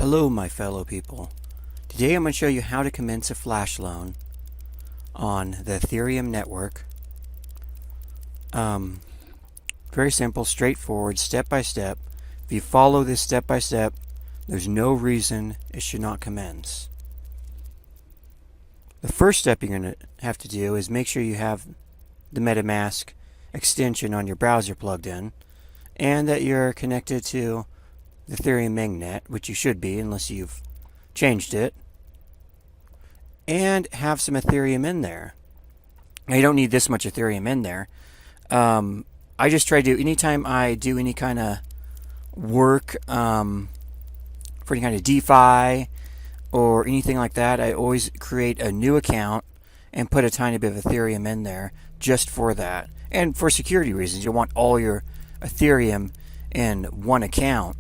Hello my fellow people. Today I'm going to show you how to commence a flash loan on the Ethereum network. Very simple, straightforward, step by step. If you follow this step by step, there's no reason it should not commence. The first step you're going to have to do is make sure you have the MetaMask extension on your browser plugged in and that you're connected to the Ethereum mainnet, which you should be unless you've changed it, and have some Ethereum in there. Now, you don't need this much Ethereum in there. I just try to do, anytime I do any kind of work for any kind of DeFi or anything like that, I always create a new account and put a tiny bit of Ethereum in there just for that. And for security reasons, you want all your Ethereum in one account.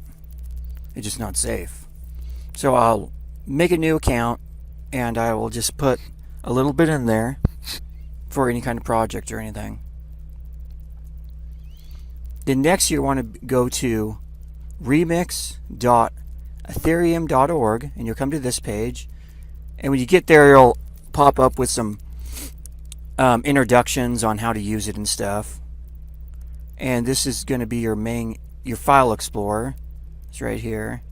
It's just not safe. So I'll make a new account and I will just put a little bit in there for any kind of project or anything. Then next you want to go to remix.ethereum.org and you'll come to this page, and when you get there it'll pop up with some introductions on how to use it and stuff. And this is going to be your file explorer. It's right here.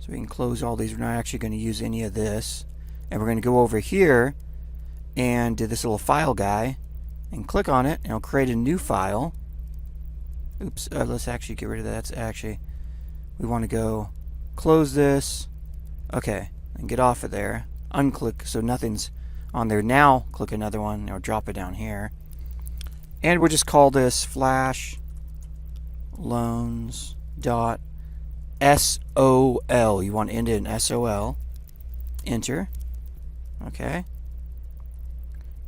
So we can close all these. We're not actually going to use any of this. And we're going to go over here and do this little file guy and click on it, and it'll create a new file. Oops, let's actually get rid of that. That's actually, we want to go close this. Okay, and get off of there. Unclick so nothing's on there. Now click another one or drop it down here. And we'll just call this flashloans.sol. You want to end it in SOL. Enter. Okay.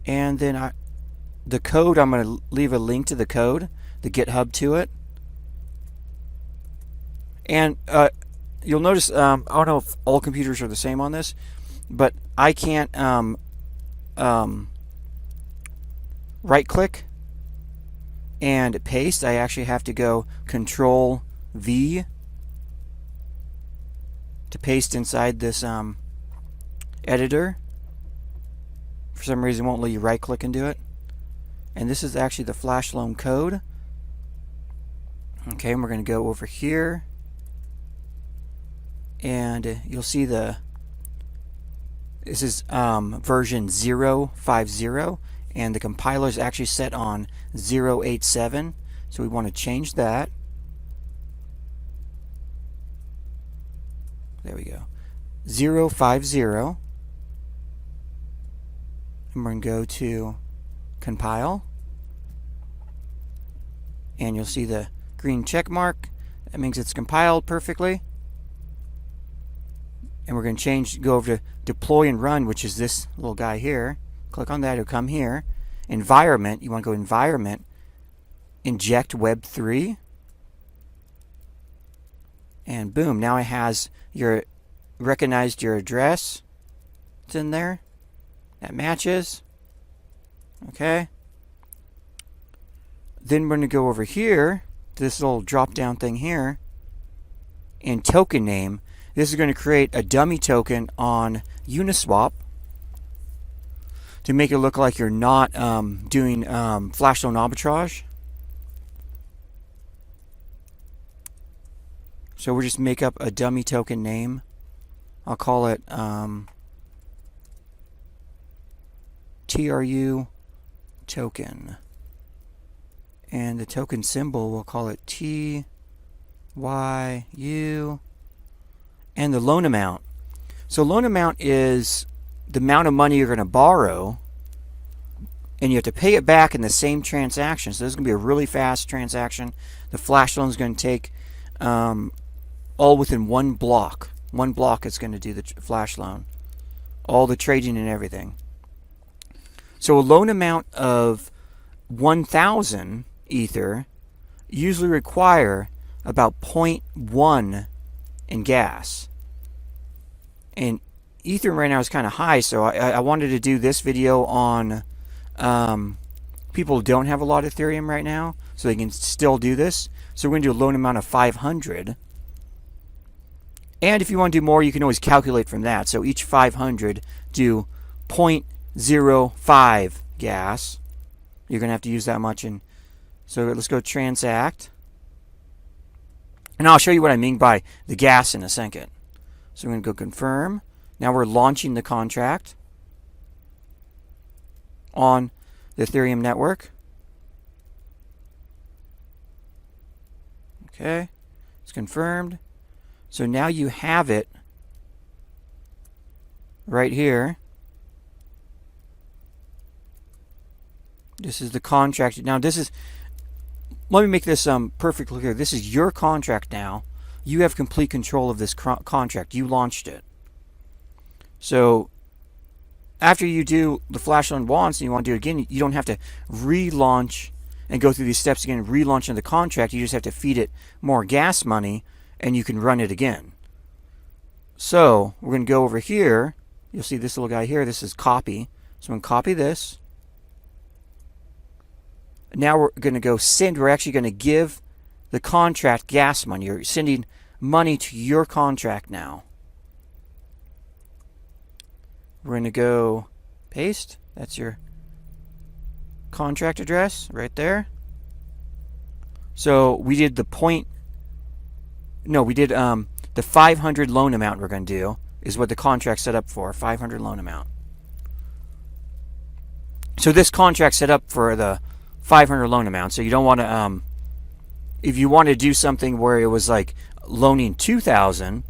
And then the code, I'm going to leave a link to the code, the GitHub to it. And you'll notice, I don't know if all computers are the same on this, but I can't right click and paste. I actually have to go Control V to paste inside this editor. For some reason it won't let you right click and do it. And this is actually the flash loan code. Okay, and we're going to go over here and you'll see this is version 0.50 and the compiler is actually set on 0.87, so we want to change that. There we go. 0.50. And we're going to go to compile. And you'll see the green check mark. That means it's compiled perfectly. And we're going to go over to deploy and run, which is this little guy here. Click on that, it'll come here. Environment, you want to go environment, inject web3. And boom, now it has recognized your address. It's in there. That matches. Okay. Then we're going to go over here to this little drop down thing here. And token name. This is going to create a dummy token on Uniswap to make it look like you're not doing flash loan arbitrage. So we'll just make up a dummy token name. I'll call it TRU token. And the token symbol, we'll call it TYU. And the loan amount. So loan amount is the amount of money you're going to borrow, and you have to pay it back in the same transaction. So this is going to be a really fast transaction. The flash loan is going to take all within one block. One block is going to do the flash loan. All the trading and everything. So a loan amount of 1,000 Ether usually require about 0.1 in gas. And Ethereum right now is kind of high, so I wanted to do this video on people who don't have a lot of Ethereum right now, so they can still do this. So we're going to do a loan amount of 500. And if you want to do more, you can always calculate from that. So each 500, do 0.05 gas. You're going to have to use that much. And so let's go transact. And I'll show you what I mean by the gas in a second. So we're going to go confirm. Now we're launching the contract on the Ethereum network. Okay, it's confirmed. So now you have it right here. This is the contract. Now this is, let me make this perfectly clear. This is your contract now. You have complete control of this contract. You launched it. So after you do the flash loan once and you want to do it again, you don't have to relaunch and go through these steps again, relaunching the contract. You just have to feed it more gas money and you can run it again. So we're going to go over here. You'll see this little guy here. This is copy. So I'm going to copy this. Now we're going to go send. We're actually going to give the contract gas money. You're sending money to your contract now. We're going to go paste. That's your contract address right there. So we did the the 500 loan amount we're going to do is what the contract set up for, 500 loan amount. So this contract set up for the 500 loan amount. So you don't want to, if you want to do something where it was like loaning 2,000,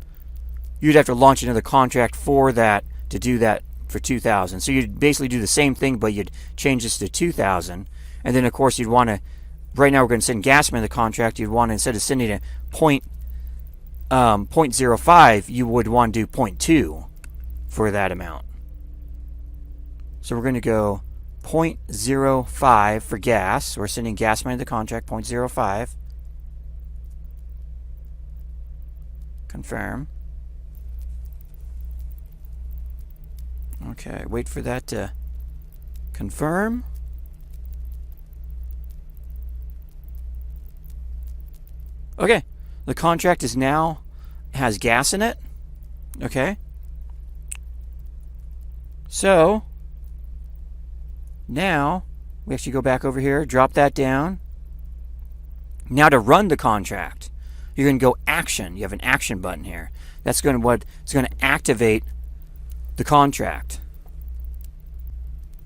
you'd have to launch another contract for that to do that for 2,000. So you'd basically do the same thing, but you'd change this to 2,000. And then, of course, you'd want to, right now we're going to send gas money in the contract. You'd want to, instead of sending a 0.05, you would want to do 0.2 for that amount. So we're going to go 0.05 for gas. We're sending gas money to the contract, 0.05. Confirm. Okay, wait for that to confirm. Okay, the contract is now has gas in it. Okay. So now we actually go back over here, drop that down. Now to run the contract, you're going to go action. You have an action button here. That's going to it's going to activate the contract.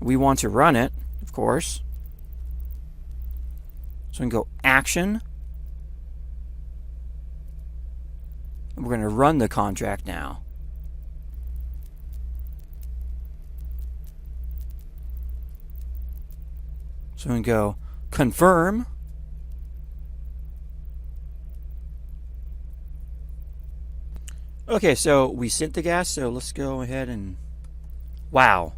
We want to run it, of course. So we can go action. And we're going to run the contract now. So we can go confirm. Okay, so we sent the gas, so let's go ahead and... Wow.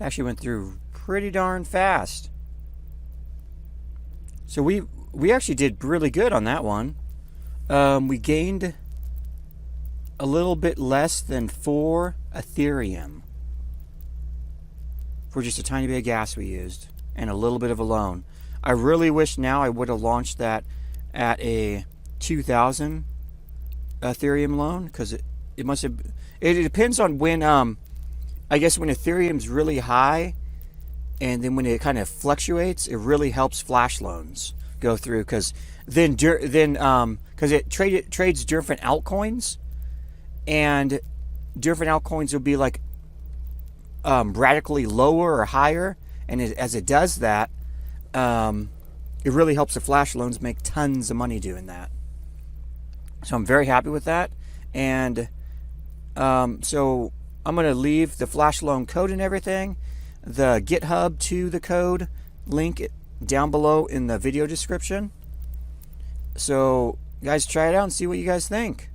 Actually went through pretty darn fast. So we actually did really good on that one. We gained a little bit less than 4 Ethereum for just a tiny bit of gas we used and a little bit of a loan. I really wish now I would have launched that at a 2,000 Ethereum loan, because it must have, it depends on when I guess when Ethereum's really high and then when it kind of fluctuates, it really helps flash loans go through, because then because it trades different altcoins, and different altcoins will be like radically lower or higher, and as it does that, it really helps the flash loans make tons of money doing that. So I'm very happy with that. And so I'm going to leave the flash loan code and everything, the GitHub to the code link down below in the video description. So guys, try it out and see what you guys think.